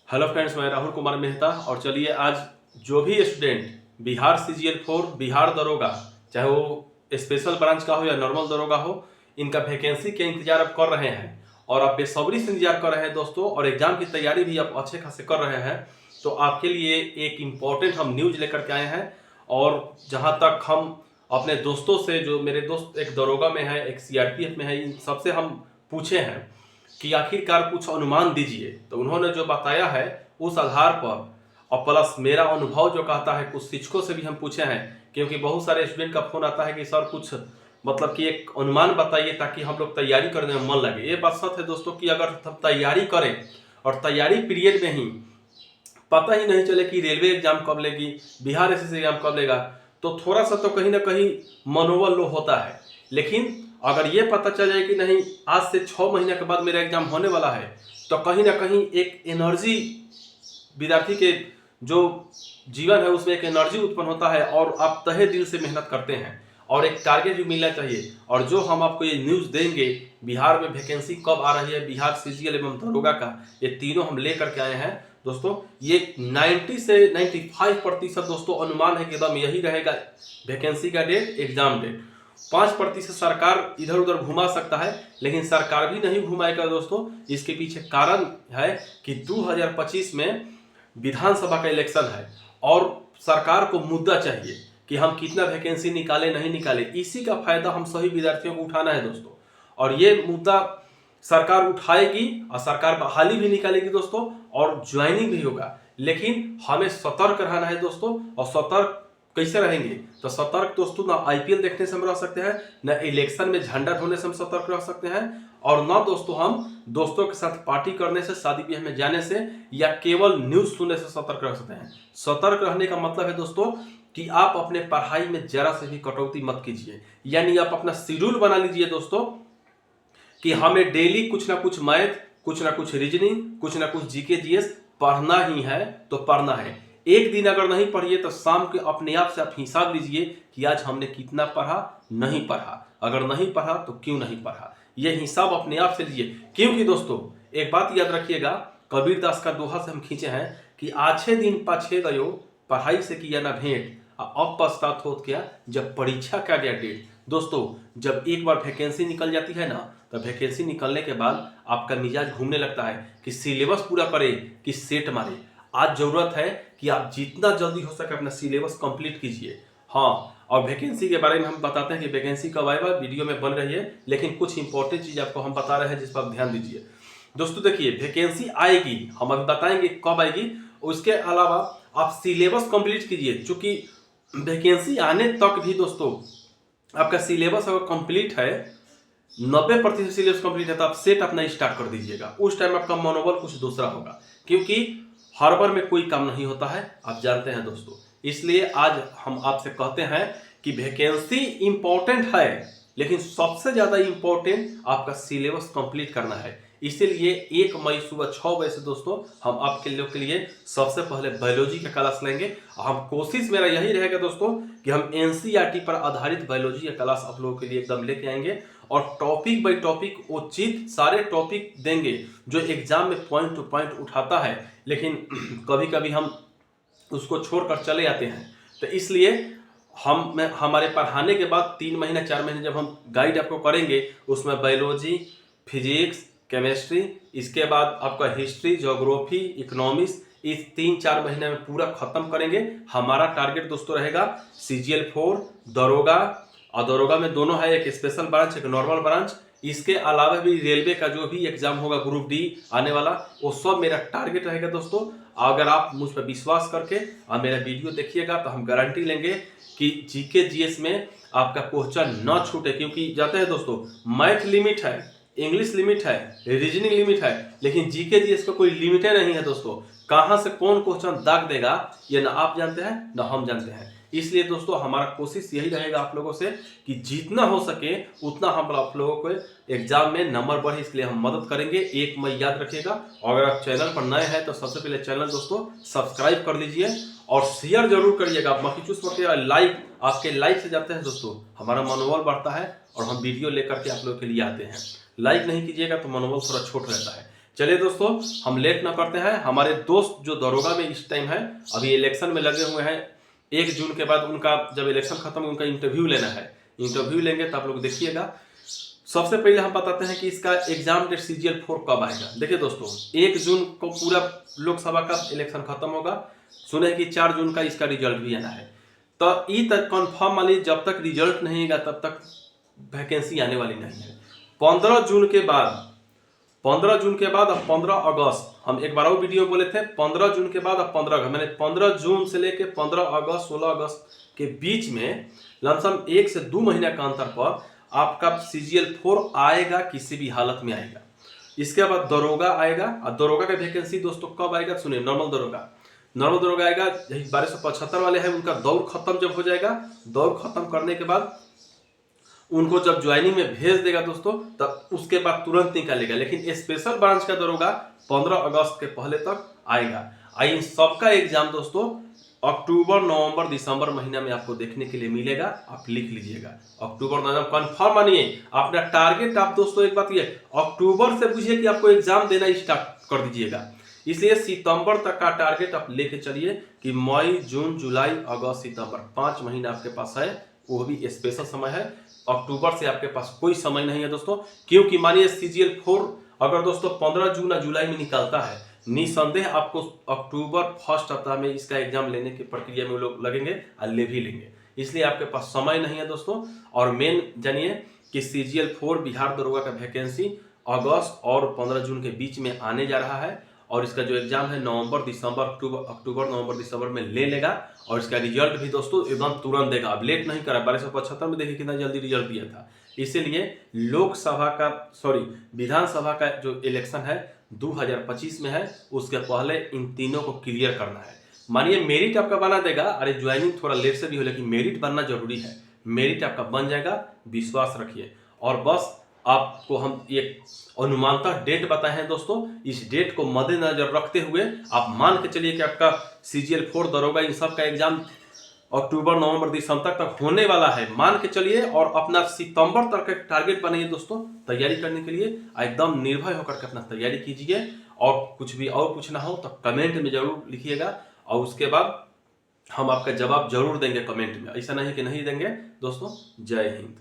Hello friends, मैं राहुल कुमार मेहता। और चलिए आज जो भी स्टूडेंट बिहार CGL4 बिहार दरोगा, चाहे वो स्पेशल ब्रांच का हो या नॉर्मल दरोगा हो, इनका वैकेंसी के इंतजार आप कर रहे हैं और आप बेसब्री से इंतजार कर रहे हैं दोस्तों, और एग्जाम की तैयारी भी आप अच्छे खासे कर रहे हैं, तो आपके लिए एक इम्पॉर्टेंट हम न्यूज लेकर के आए हैं। और जहां तक हम अपने दोस्तों से, जो मेरे दोस्त एक दरोगा में है, एक CRPF में है, इन सबसे हम पूछे हैं कि आखिरकार कुछ अनुमान दीजिए, तो उन्होंने जो बताया है उस आधार पर, और प्लस मेरा अनुभव जो कहता है, कुछ शिक्षकों से भी हम पूछे हैं, क्योंकि बहुत सारे स्टूडेंट का फोन आता है कि सर कुछ मतलब कि एक अनुमान बताइए ताकि हम लोग तैयारी करने में मन लगे। ये बात सच है दोस्तों कि अगर हम तैयारी करें और तैयारी पीरियड में ही पता ही नहीं चले कि रेलवे एग्जाम कब लेगी, बिहार SSC एग्जाम कब लेगा, तो थोड़ा सा तो कहीं ना कहीं मनोबल लो होता है। लेकिन अगर ये पता चल जाए कि नहीं, आज से 6 महीने के बाद मेरा एग्जाम होने वाला है, तो कहीं ना कहीं एक एनर्जी, विद्यार्थी के जो जीवन है उसमें एक एनर्जी उत्पन्न होता है और आप तहे दिल से मेहनत करते हैं और एक टारगेट भी मिलना चाहिए। और जो हम आपको ये न्यूज़ देंगे, बिहार में वैकेंसी कब आ रही है, बिहार CGL एवं दरोगा का, ये तीनों हम लेकर के आए हैं दोस्तों। ये 90 से 95% दोस्तों अनुमान है कि एकदम यही रहेगा वैकेंसी का डेट, एग्जाम डेट। 5% सरकार इधर उधर घुमा सकता है, लेकिन सरकार भी नहीं घुमाएगा दोस्तों। इसके पीछे कारण है कि 2025 में विधानसभा का इलेक्शन है और सरकार को मुद्दा चाहिए कि हम कितना वैकेंसी निकाले नहीं निकाले। इसी का फायदा हम सभी विद्यार्थियों को उठाना है दोस्तों, और ये मुद्दा सरकार उठाएगी और सरकार बहाली भी निकालेगी दोस्तों, और ज्वाइनिंग भी होगा। लेकिन हमें सतर्क रहना है दोस्तों। और सतर्क कैसे रहेंगे, तो सतर्क दोस्तों, ना IPL देखने से हम रह सकते हैं, ना इलेक्शन में झंडा ढोने से हम सतर्क रह सकते हैं, और ना दोस्तों हम दोस्तों के साथ पार्टी करने से, शादी ब्याह में जाने से, या केवल न्यूज सुनने से सतर्क रह सकते हैं। सतर्क रहने का मतलब है दोस्तों कि आप अपने पढ़ाई में जरा से भी कटौती मत कीजिए। यानी आप अपना शेड्यूल बना लीजिए दोस्तों कि हमें डेली कुछ ना कुछ मैथ, कुछ ना कुछ रीजनिंग, कुछ ना कुछ GK GS पढ़ना ही है तो पढ़ना है। एक दिन अगर नहीं पढ़िए तो शाम के अपने आप से आप हिसाब लीजिए कि आज हमने कितना पढ़ा, नहीं पढ़ा, अगर नहीं पढ़ा तो क्यों नहीं पढ़ा। यह हिसाब अपने आप से लीजिए, क्योंकि दोस्तों एक बात याद रखिएगा, कबीर दास का दोहा से हम खींचे हैं कि आछे दिन पाछे गयो, पढ़ाई से किया ना भेंट, अब पछतात होत क्या, जब परीक्षा का गया डेट। दोस्तों जब एक बार वैकेंसी निकल जाती है ना, तो वैकेंसी निकलने के बाद आपका मिजाज घूमने लगता है कि सिलेबस पूरा करे कि सेट मारे। आज जरूरत है कि आप जितना जल्दी हो सके अपना सिलेबस कंप्लीट कीजिए। हाँ, और वैकेंसी के बारे में हम बताते हैं कि वैकेंसी कब आएगा, वीडियो में बन रही है, लेकिन कुछ इंपॉर्टेंट चीज आपको हम बता रहे हैं जिस पर आप ध्यान दीजिए दोस्तों। देखिए वैकेंसी आएगी, हम अभी बताएंगे कब आएगी। उसके अलावा आप सिलेबस कंप्लीट कीजिए, चूंकि वैकेंसी आने तक भी दोस्तों आपका सिलेबस अगर कंप्लीट है, 90% सिलेबस कंप्लीट है, तो आप सेट अपना स्टार्ट कर दीजिएगा। उस टाइम आपका मनोबल कुछ दूसरा होगा, क्योंकि हर बार में कोई काम नहीं होता है, आप जानते हैं दोस्तों। इसलिए आज हम आपसे कहते हैं कि वैकेंसी इंपॉर्टेंट है, लेकिन सबसे ज्यादा इंपॉर्टेंट आपका सिलेबस कंप्लीट करना है। इसीलिए 1 मई सुबह 6 बजे से दोस्तों हम आपके लोग के लिए सबसे पहले बायोलॉजी का क्लास लेंगे। हम कोशिश मेरा यही रहेगा दोस्तों कि हम NCERT पर आधारित बायोलॉजी का क्लास आप लोगों के लिए एकदम लेके आएंगे, और टॉपिक बाय टॉपिक उचित सारे टॉपिक देंगे जो एग्जाम में पॉइंट टू पॉइंट उठाता है, लेकिन कभी कभी हम उसको छोड़कर चले आते हैं। तो इसलिए हमारे पढ़ाने के बाद 3 महीने 4 महीने जब हम गाइड आपको करेंगे, उसमें बायोलॉजी, फिजिक्स, केमिस्ट्री, इसके बाद आपका हिस्ट्री, ज्योग्राफी, इकोनॉमिक्स, इस 3-4 महीने में पूरा खत्म करेंगे। हमारा टारगेट दोस्तों रहेगा CGL4 दरोगा, और दरोगा में दोनों है, एक स्पेशल ब्रांच, एक नॉर्मल ब्रांच। इसके अलावा भी रेलवे का जो भी एग्जाम होगा, ग्रुप D आने वाला, वो सब मेरा टारगेट रहेगा दोस्तों। अगर आप मुझ पर विश्वास करके और मेरा वीडियो देखिएगा तो हम गारंटी लेंगे कि GK GS में आपका क्वेश्चन न छूटे। क्योंकि जानते हैं दोस्तों, मैथ लिमिट है, इंग्लिश लिमिट है, रीजनिंग लिमिट है, लेकिन GK GS का कोई लिमिट नहीं है दोस्तों। कहां से कौन क्वेश्चन दाग देगा ये ना आप जानते हैं ना हम जानते हैं। इसलिए दोस्तों हमारा कोशिश यही रहेगा आप लोगों से कि जितना हो सके उतना हम आप लोगों को एग्जाम में नंबर बढ़े, इसलिए हम मदद करेंगे। 1 मई याद रखिएगा। और अगर आप चैनल पर नए हैं तो सबसे पहले चैनल दोस्तों सब्सक्राइब कर लीजिए और शेयर जरूर करिएगा। मक्खी चूस मत करिएगा, लाइक, आपके लाइक से जाते हैं दोस्तों हमारा मनोबल बढ़ता है और हम वीडियो लेकर के आप लोगों के लिए आते हैं। लाइक नहीं कीजिएगा तो मनोबल थोड़ा छोट रहता है। चलिए दोस्तों, हम लेट ना करते हैं। हमारे दोस्त जो दरोगा में इस टाइम है, अभी इलेक्शन में लगे हुए हैं। 1 जून के बाद उनका जब इलेक्शन खत्म, उनका इंटरव्यू लेना है। इंटरव्यू लेंगे तो आप लोग देखिएगा। सबसे पहले हम बताते हैं कि इसका एग्जाम डेट CGL 4 कब आएगा। देखिए दोस्तों, 1 जून को पूरा लोकसभा का इलेक्शन खत्म होगा। सुने कि 4 जून का इसका रिजल्ट भी आना है। तो ये तक कन्फर्म मानिए, जब तक रिजल्ट नहीं आएगा तब तक वैकेंसी आने वाली नहीं है। 15 जून के बाद और 15 अगस्त, हम एक बार और वीडियो बोले थे, 15 जून के बाद और 15 अगस्त, मैंने 15 जून से लेके 15 अगस्त 16 अगस्त के बीच में लमसम 1 से 2 महीने का अंतर पर आपका CGL 4 आएगा, किसी भी हालत में आएगा। इसके बाद दरोगा आएगा। और दरोगा का वैकेंसी दोस्तों कब आएगा सुनिए। नॉर्मल दरोगा आएगा। यही 1275 वाले हैं, उनका दौर खत्म जब हो जाएगा, दौर खत्म करने के बाद उनको जब ज्वाइनिंग में भेज देगा दोस्तों, तब उसके बाद तुरंत निकालेगा। लेकिन स्पेशल ब्रांच का दरोगा 15 अगस्त के पहले तक आएगा। इन सबका एग्जाम दोस्तों अक्टूबर, नवंबर, दिसंबर महीना में आपको देखने के लिए मिलेगा। आप लिख लीजिएगा, अक्टूबर नवंबर कंफर्म मानिए। अपना टारगेट आप दोस्तों, एक बात ये, अक्टूबर से बुझिए कि आपको एग्जाम देना स्टार्ट कर दीजिएगा। इसलिए सितंबर तक का टारगेट आप लेके चलिए कि मई, जून, जुलाई, अगस्त, सितंबर 5 महीना आपके पास है। वो भी स्पेशल समय है। अक्टूबर से आपके पास कोई समय नहीं है दोस्तों, क्योंकि मानिए CGL 4 अगर दोस्तों 15 जून या जुलाई में निकलता है, निसंदेह आपको अक्टूबर फर्स्ट सप्ताह में इसका एग्जाम लेने की प्रक्रिया में लोग लगेंगे और ले भी लेंगे। इसलिए आपके पास समय नहीं है दोस्तों। और मेन जानिए कि CGL 4 बिहार दरोगा का वैकेंसी अगस्त और 15 जून के बीच में आने जा रहा है। और इसका जो एग्जाम है नवंबर, दिसंबर, अक्टूबर, नवंबर, दिसंबर में ले लेगा। और इसका रिजल्ट भी दोस्तों एकदम तुरंत देगा। अब लेट नहीं करा। 1275 में देखिए कितना जल्दी रिजल्ट दिया था। इसीलिए विधानसभा का जो इलेक्शन है 2025 में है, उसके पहले इन तीनों को क्लियर करना है। मानिए मेरिट आपका बना देगा। अरे ज्वाइनिंग थोड़ा लेट से भी हो, लेकिन मेरिट बनना जरूरी है। मेरिट आपका बन जाएगा, विश्वास रखिए। और बस आपको हम एक अनुमानतः डेट बताए हैं दोस्तों। इस डेट को मद्देनजर रखते हुए आप मान के चलिए कि आपका CGL 4 दरोगा इन सब का एग्जाम अक्टूबर, नवंबर, दिसंबर तक होने वाला है, मान के चलिए। और अपना सितंबर तक का टारगेट बनाइए दोस्तों तैयारी करने के लिए। एकदम निर्भय होकर के अपना तैयारी कीजिए। और कुछ भी और पूछना हो तो कमेंट में जरूर लिखिएगा, और उसके बाद हम आपका जवाब जरूर देंगे कमेंट में। ऐसा नहीं कि नहीं देंगे दोस्तों। जय हिंद।